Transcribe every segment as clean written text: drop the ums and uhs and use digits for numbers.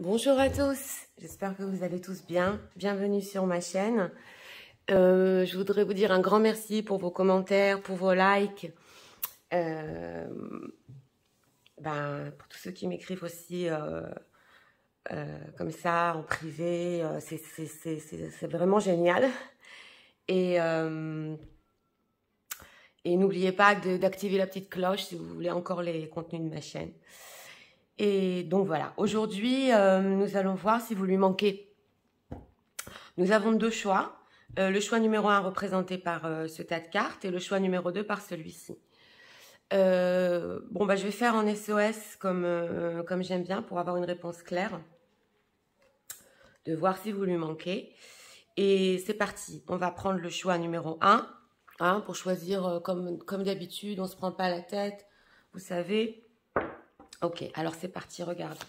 Bonjour à tous, j'espère que vous allez tous bien. Bienvenue sur ma chaîne. Je voudrais vous dire un grand merci pour vos commentaires, pour vos likes. Pour tous ceux qui m'écrivent aussi comme ça en privé, c'est vraiment génial. Et n'oubliez pas d'activer la petite cloche si vous voulez encore les contenus de ma chaîne. Et donc voilà, aujourd'hui, nous allons voir si vous lui manquez. Nous avons deux choix. Le choix numéro 1 représenté par ce tas de cartes et le choix numéro 2 par celui-ci. Je vais faire en SOS comme j'aime bien pour avoir une réponse claire. De voir si vous lui manquez. Et c'est parti. On va prendre le choix numéro 1 pour choisir comme d'habitude. On ne se prend pas la tête. Vous savez. Ok, alors c'est parti, regarde.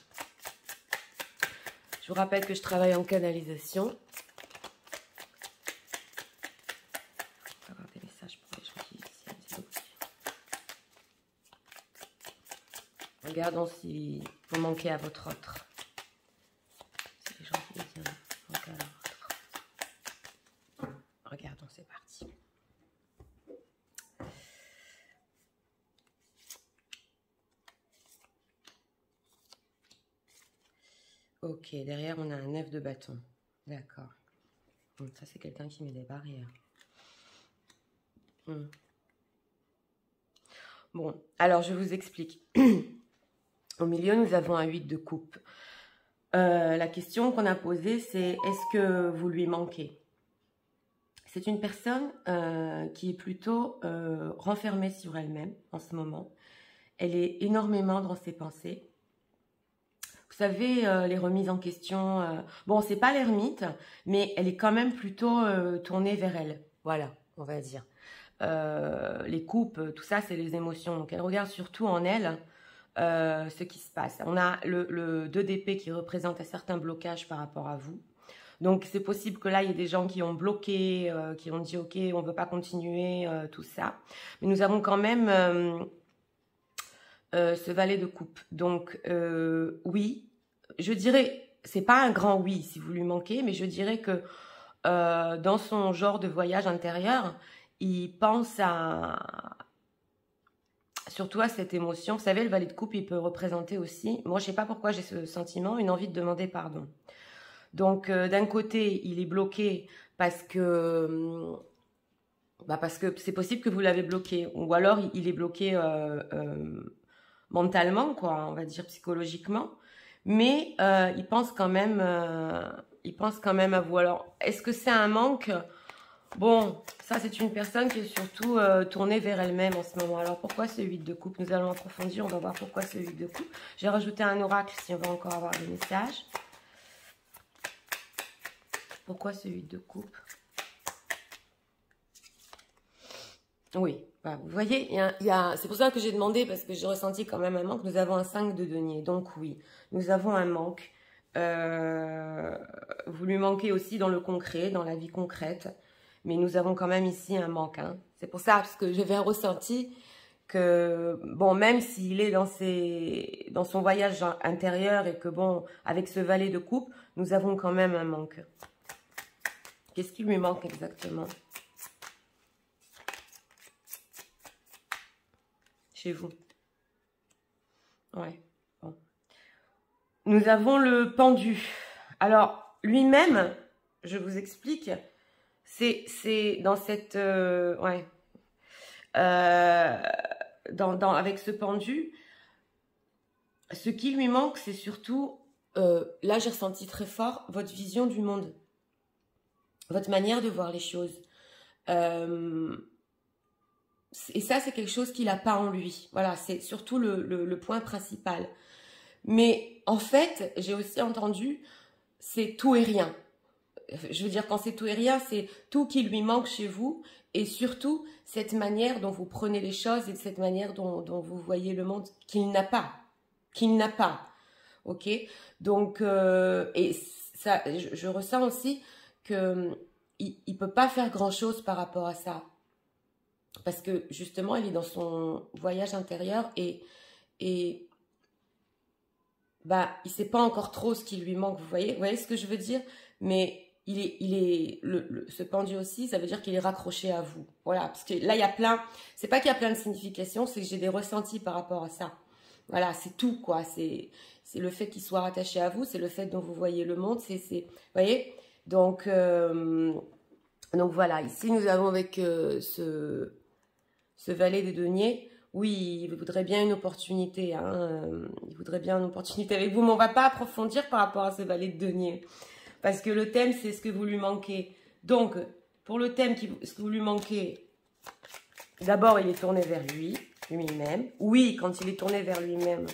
Je vous rappelle que je travaille en canalisation. On va avoir des messages pour les gens qui ici. Regardons si vous manquez à votre autre. C'est les gens qui disent manquez à leur autre. Regardons, c'est parti. Ok, derrière on a un 9 de bâton. D'accord. Ça c'est quelqu'un qui met des barrières. Bon, alors je vous explique. Au milieu nous avons un 8 de coupe. La question qu'on a posée c'est est-ce que vous lui manquez? C'est une personne qui est plutôt renfermée sur elle-même en ce moment. Elle est énormément dans ses pensées. Vous savez, les remises en question, bon, c'est pas l'ermite, mais elle est quand même plutôt tournée vers elle. Voilà, on va dire. Les coupes, tout ça, c'est les émotions. Donc, elle regarde surtout en elle ce qui se passe. On a le 2 d'épée qui représente un certain blocage par rapport à vous. Donc, c'est possible que là, il y ait des gens qui ont bloqué, qui ont dit, OK, on ne veut pas continuer, tout ça. Mais nous avons quand même ce valet de coupe. Donc, oui, je dirais, c'est pas un grand oui si vous lui manquez, mais je dirais que dans son genre de voyage intérieur, il pense surtout à cette émotion. Vous savez, le valet de coupe, il peut représenter aussi, moi je sais pas pourquoi j'ai ce sentiment, une envie de demander pardon. Donc d'un côté, il est bloqué parce que c'est possible que vous l'avez bloqué, ou alors il est bloqué mentalement, quoi, on va dire psychologiquement, mais il pense quand même à vous. Alors, est-ce que c'est un manque? Bon, ça c'est une personne qui est surtout tournée vers elle-même en ce moment. Alors pourquoi ce 8 de coupe? Nous allons approfondir, on va voir pourquoi ce 8 de coupe. J'ai rajouté un oracle si on va encore avoir des messages. Pourquoi ce 8 de coupe? Oui, bah, vous voyez, c'est pour ça que j'ai demandé, parce que j'ai ressenti quand même un manque. Nous avons un 5 de denier, donc oui, nous avons un manque. Vous lui manquez aussi dans le concret, dans la vie concrète, mais nous avons quand même ici un manque. Hein. C'est pour ça, parce que j'avais un ressenti que, bon, même s'il est dans son voyage intérieur et que, bon, avec ce valet de coupe, nous avons quand même un manque. Qu'est-ce qui lui manque exactement ? Chez vous. Ouais. Bon. Nous avons le pendu. Alors, lui-même, je vous explique, c'est dans cette... avec ce pendu, ce qui lui manque, c'est surtout... là, j'ai ressenti très fort votre vision du monde. Votre manière de voir les choses. Et ça, c'est quelque chose qu'il n'a pas en lui. Voilà, c'est surtout le point principal. Mais en fait, j'ai aussi entendu, c'est tout et rien. Je veux dire, quand c'est tout et rien, c'est tout qui lui manque chez vous. Et surtout, cette manière dont vous prenez les choses et cette manière dont vous voyez le monde qu'il n'a pas. Qu'il n'a pas. Ok? Donc, et ça, je ressens aussi qu'il ne peut pas faire grand-chose par rapport à ça. Parce que justement, il est dans son voyage intérieur et bah, il ne sait pas encore trop ce qui lui manque, vous voyez ce que je veux dire? Mais ce pendu aussi, ça veut dire qu'il est raccroché à vous. Voilà, parce que là, il y a plein, c'est pas qu'il y a plein de significations, c'est que j'ai des ressentis par rapport à ça. Voilà, c'est tout, quoi. C'est le fait qu'il soit rattaché à vous, c'est le fait dont vous voyez le monde, vous voyez? Donc voilà, ici, nous avons avec ce valet des deniers. Oui, il voudrait bien une opportunité, hein, il voudrait bien une opportunité avec vous, mais on ne va pas approfondir par rapport à ce valet de denier. Parce que le thème, c'est ce que vous lui manquez. Donc, pour le thème, ce que vous lui manquez, d'abord, il est tourné vers lui-même. Oui, quand il est tourné vers lui-même,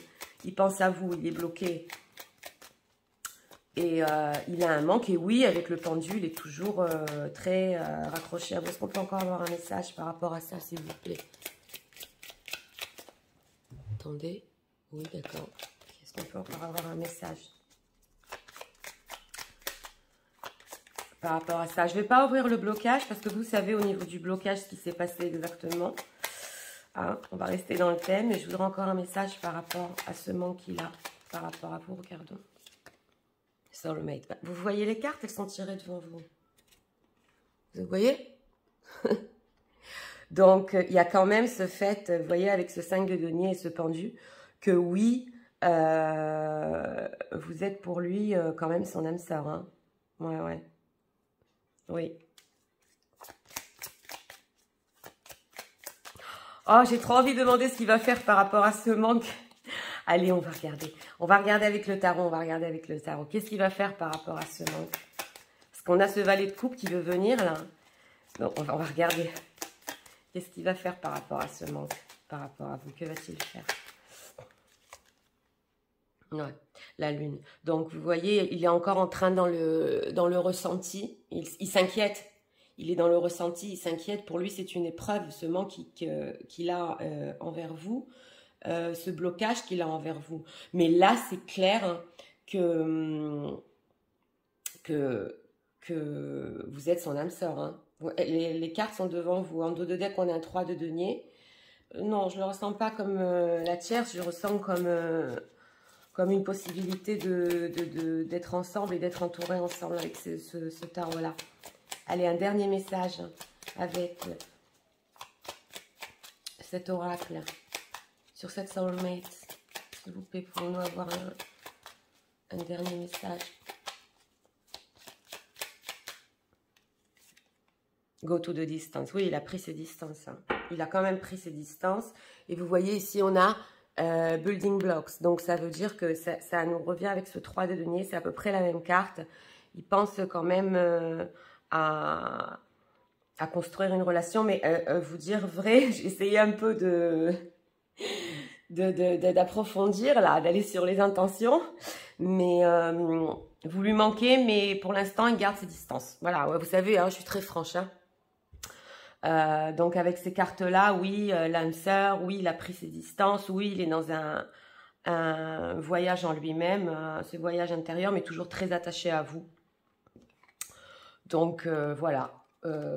il pense à vous, il est bloqué. Et il a un manque. Et oui, avec le pendu, il est toujours très raccroché à vous. Est-ce qu'on peut encore avoir un message par rapport à ça, s'il vous plaît? Attendez. Oui, d'accord. Est-ce qu'on peut encore avoir un message par rapport à ça? Je ne vais pas ouvrir le blocage parce que vous savez au niveau du blocage ce qui s'est passé exactement. Hein, on va rester dans le thème et je voudrais encore un message par rapport à ce manque qu'il a. Par rapport à vous, regardons. Soulmate. Vous voyez les cartes, elles sont tirées devant vous. Vous voyez? Donc, il y a quand même ce fait, vous voyez, avec ce 5 de denier et ce pendu, que oui, vous êtes pour lui quand même son âme sœur. Hein. Ouais, ouais. Oui. Oh, j'ai trop envie de demander ce qu'il va faire par rapport à ce manque. Allez, on va regarder. On va regarder avec le tarot, Qu'est-ce qu'il va faire par rapport à ce manque? Parce qu'on a ce valet de coupe qui veut venir, là. Donc, on va regarder. Qu'est-ce qu'il va faire par rapport à ce manque? Par rapport à vous, que va-t-il faire? Ouais, la lune. Donc, vous voyez, il est encore en train dans le ressenti. Il s'inquiète. Il est dans le ressenti, il s'inquiète. Pour lui, c'est une épreuve, ce manque qu'il a envers vous. Ce blocage qu'il a envers vous. Mais là, c'est clair hein, que vous êtes son âme sœur. Hein. Les cartes sont devant vous. En dos de deck, on a un 3 de denier. Non, je ne le ressens pas comme la tierce, je le ressens comme une possibilité d'être ensemble et d'être entourés ensemble avec ce tarot-là. Allez, un dernier message avec cet oracle sur cette soulmate. S'il vous plaît, pouvons-nous avoir un dernier message? Go to the distance. Oui, il a pris ses distances. Hein. Il a quand même pris ses distances. Et vous voyez ici, on a building blocks. Donc, ça veut dire que ça nous revient avec ce 3 de denier. C'est à peu près la même carte. Il pense quand même à construire une relation. Mais vous dire vrai, j'ai essayé un peu d'approfondir, là, d'aller sur les intentions. Mais vous lui manquez, mais pour l'instant, il garde ses distances. Voilà, ouais, vous savez, hein, je suis très franche. Hein. Donc avec ces cartes-là, oui, l'âme sœur, oui, il a pris ses distances, oui, il est dans un voyage en lui-même, ce voyage intérieur, mais toujours très attaché à vous. Donc voilà,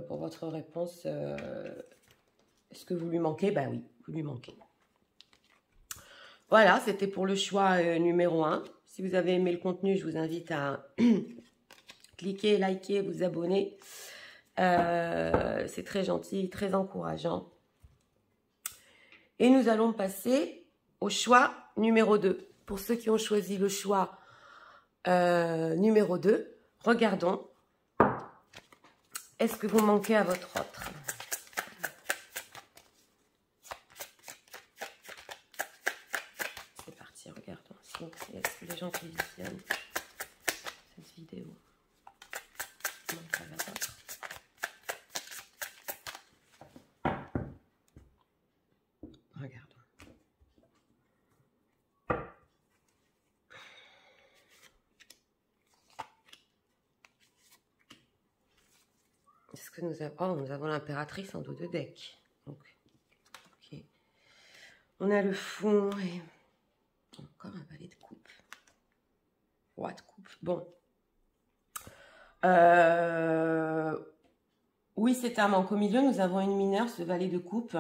pour votre réponse, est-ce que vous lui manquez? Ben oui, vous lui manquez. Voilà, c'était pour le choix numéro 1. Si vous avez aimé le contenu, je vous invite à cliquer, liker, vous abonner. C'est très gentil, très encourageant. Et nous allons passer au choix numéro 2. Pour ceux qui ont choisi le choix numéro 2, regardons. Est-ce que vous manquez à votre autre? C'est parti, regardons. Est-ce que les gens qui visionnent cette vidéo manquent à la vôtre? Regardons. Est-ce que nous avons... Oh, nous avons l'impératrice en dos de deck. Donc, ok. On a le fond et... Encore un valet de coupe. Roi de coupe. Bon. Oui, c'est un manque. Au milieu, nous avons une mineure, ce valet de coupe.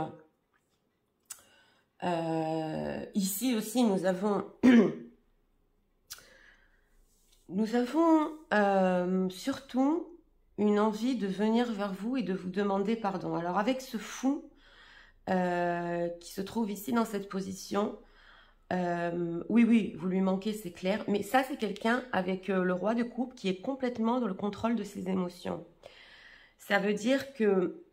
Ici aussi, nous avons Nous avons surtout une envie de venir vers vous et de vous demander pardon. Alors avec ce fou qui se trouve ici dans cette position, oui, vous lui manquez, c'est clair. Mais ça, c'est quelqu'un avec le roi de coupe qui est complètement dans le contrôle de ses émotions. Ça veut dire que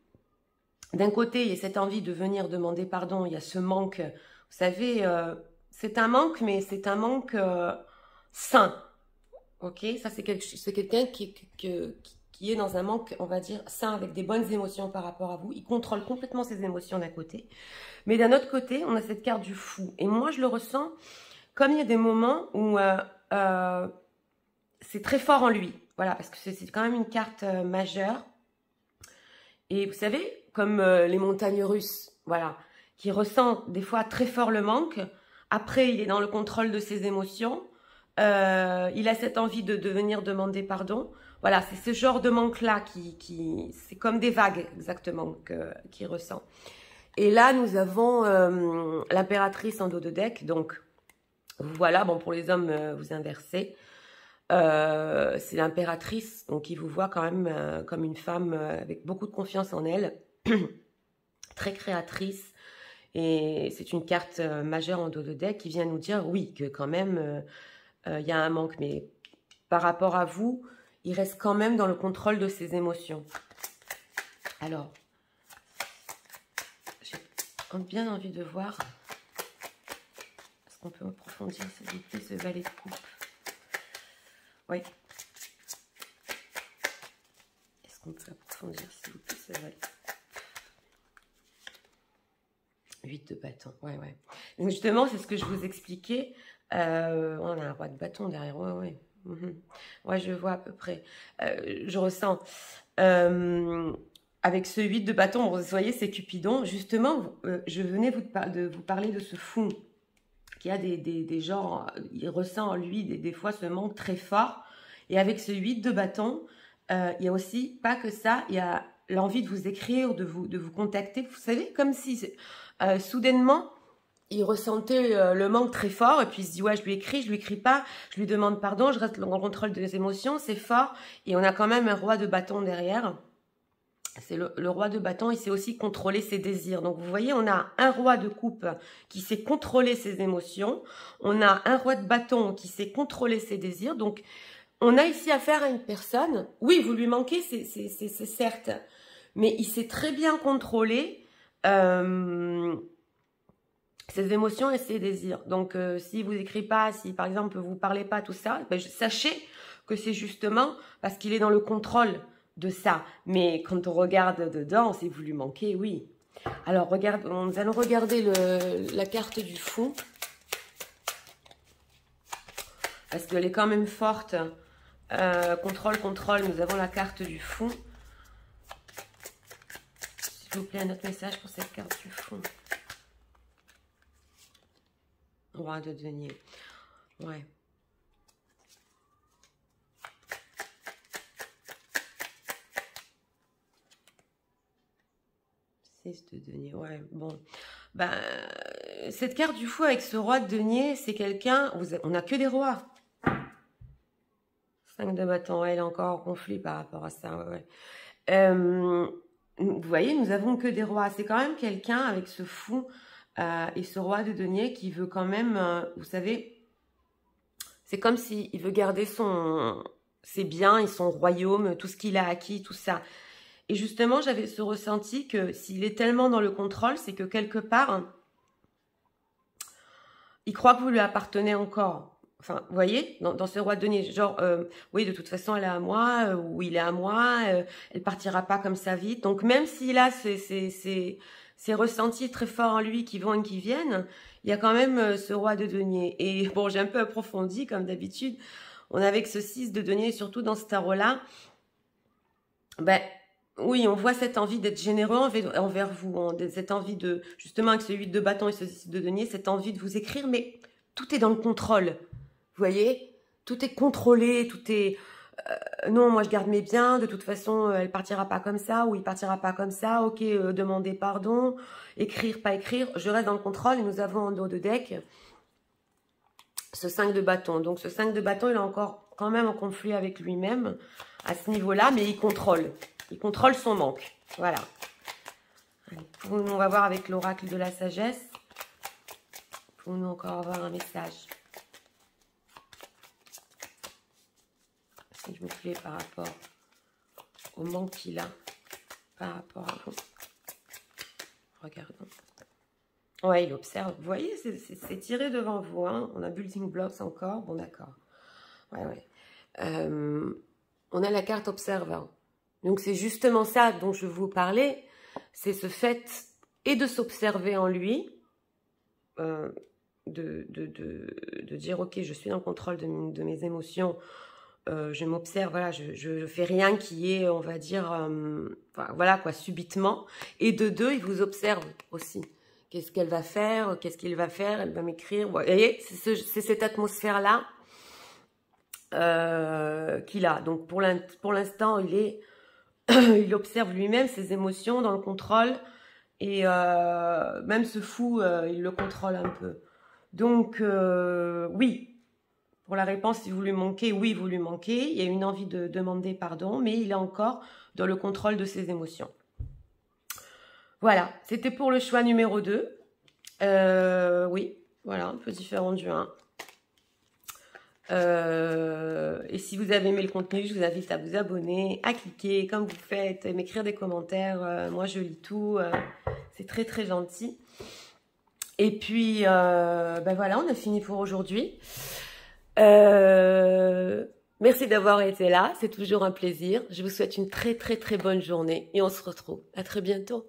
d'un côté, il y a cette envie de venir demander pardon, il y a ce manque. Vous savez, c'est un manque, mais c'est un manque sain. Ok, ça c'est quelqu'un qui est dans un manque, on va dire, sain, avec des bonnes émotions par rapport à vous. Il contrôle complètement ses émotions d'un côté. Mais d'un autre côté, on a cette carte du fou. Et moi, je le ressens comme il y a des moments où c'est très fort en lui. Voilà, parce que c'est quand même une carte majeure. Et vous savez, comme les montagnes russes, voilà, qui ressent des fois très fort le manque. Après, il est dans le contrôle de ses émotions. Il a cette envie de venir demander pardon. Voilà, c'est ce genre de manque-là c'est comme des vagues exactement qu'il ressent. Et là, nous avons l'impératrice en dos de deck. Donc, voilà, bon, pour les hommes, vous inversez. C'est l'impératrice, donc il vous voit quand même comme une femme avec beaucoup de confiance en elle, très créatrice. Et c'est une carte majeure en dos de deck qui vient nous dire, oui, que quand même, il y a un manque. Mais par rapport à vous, il reste quand même dans le contrôle de ses émotions. Alors, j'ai bien envie de voir. Est-ce qu'on peut approfondir, s'il vous plaît, ce valet de coupe? Oui. Est-ce qu'on peut approfondir, s'il vous plaît, ce valet? 8 de bâton, ouais. Donc justement, c'est ce que je vous expliquais. On a un roi de bâton derrière, ouais. Ouais, je vois à peu près. Je ressens. Avec ce 8 de bâton, vous voyez, c'est Cupidon. Justement, je venais vous parler de ce fou qui a des genres, il ressent en lui des fois ce manque très fort. Et avec ce 8 de bâton, il y a aussi, pas que ça, il y a l'envie de vous écrire, de vous contacter. Vous savez, comme si soudainement, il ressentait le manque très fort et puis il se dit, ouais, je lui écris pas, je lui demande pardon, je reste dans le contrôle des émotions, c'est fort. Et on a quand même un roi de bâton derrière. C'est le roi de bâton, il sait aussi contrôler ses désirs. Donc, vous voyez, on a un roi de coupe qui sait contrôler ses émotions. On a un roi de bâton qui sait contrôler ses désirs. Donc, on a ici affaire à une personne. Oui, vous lui manquez, c'est certes. Mais il sait très bien contrôler ses émotions et ses désirs. Donc, s'il vous écrit pas, si par exemple, vous parlez pas, tout ça, ben, sachez que c'est justement parce qu'il est dans le contrôle de ça. Mais quand on regarde dedans, si vous lui manquez, oui. Alors, nous allons regarder la carte du fou. Parce qu'elle est quand même forte. Contrôle, nous avons la carte du fou. S'il vous plaît, un autre message pour cette carte du fou. Roi de denier. Ouais. 6 de denier, ouais, bon. Ben, cette carte du fou avec ce roi de denier, c'est quelqu'un, on n'a que des rois. 5 de bâton, ouais, elle est encore en conflit par rapport à ça, ouais. Vous voyez, nous avons que des rois. C'est quand même quelqu'un avec ce fou et ce roi de denier qui veut quand même, vous savez, c'est comme s'il veut garder ses biens et son royaume, tout ce qu'il a acquis, tout ça. Et justement, j'avais ce ressenti que s'il est tellement dans le contrôle, c'est que quelque part, il croit que vous lui appartenez encore. Enfin, vous voyez, dans ce roi de denier, genre, oui, de toute façon, elle est à moi, ou il est à moi, elle partira pas comme ça vite. Donc, même s'il a ces ressentis très forts en lui qui vont et qui viennent, il y a quand même ce roi de denier. Et bon, j'ai un peu approfondi, comme d'habitude. On a avec ce 6 de denier, surtout dans ce tarot-là, ben, oui, on voit cette envie d'être généreux envers vous, cette envie de, justement avec ce 8 de bâton et ce 6 de denier, cette envie de vous écrire, mais tout est dans le contrôle, vous voyez, tout est contrôlé, tout est, non, moi je garde mes biens, de toute façon, elle partira pas comme ça, ou il partira pas comme ça, ok, demander pardon, écrire, pas écrire, je reste dans le contrôle, et nous avons en dos de deck ce 5 de bâton, donc ce 5 de bâton, il a encore quand même en conflit avec lui-même à ce niveau-là, mais il contrôle. Il contrôle son manque. Voilà. Allez, pour nous, on va voir avec l'oracle de la sagesse. Pour nous encore avoir un message. S'il vous plaît, par rapport au manque qu'il a. Par rapport à vous. Regardons. Ouais, il observe. Vous voyez, c'est tiré devant vous. Hein. On a Building Blocks encore. Bon, d'accord. Ouais, ouais. On a la carte Observer. Donc, c'est justement ça dont je vous parlais. C'est ce fait et de s'observer en lui, de dire, ok, je suis dans le contrôle de mes émotions, je m'observe, voilà, je fais rien qui est, on va dire, voilà quoi, subitement. Et de deux, il vous observe aussi. Qu'est-ce qu'elle va faire? Qu'est-ce qu'il va faire? Elle va m'écrire. Vous voyez, c'est cette atmosphère-là qu'il a. Donc, pour l'instant, il observe lui-même ses émotions dans le contrôle. Et même ce fou, il le contrôle un peu. Donc, oui. Pour la réponse, si vous lui manquez, oui, vous lui manquez. Il y a une envie de demander pardon, mais il est encore dans le contrôle de ses émotions. Voilà, c'était pour le choix numéro 2. Oui, voilà, un peu différent du 1. Et si vous avez aimé le contenu, je vous invite à vous abonner, à cliquer comme vous faites, et m'écrire des commentaires. Moi, je lis tout. C'est très, très gentil. Et puis, ben voilà, on a fini pour aujourd'hui. Merci d'avoir été là. C'est toujours un plaisir. Je vous souhaite une très, très, très bonne journée. Et on se retrouve. À très bientôt.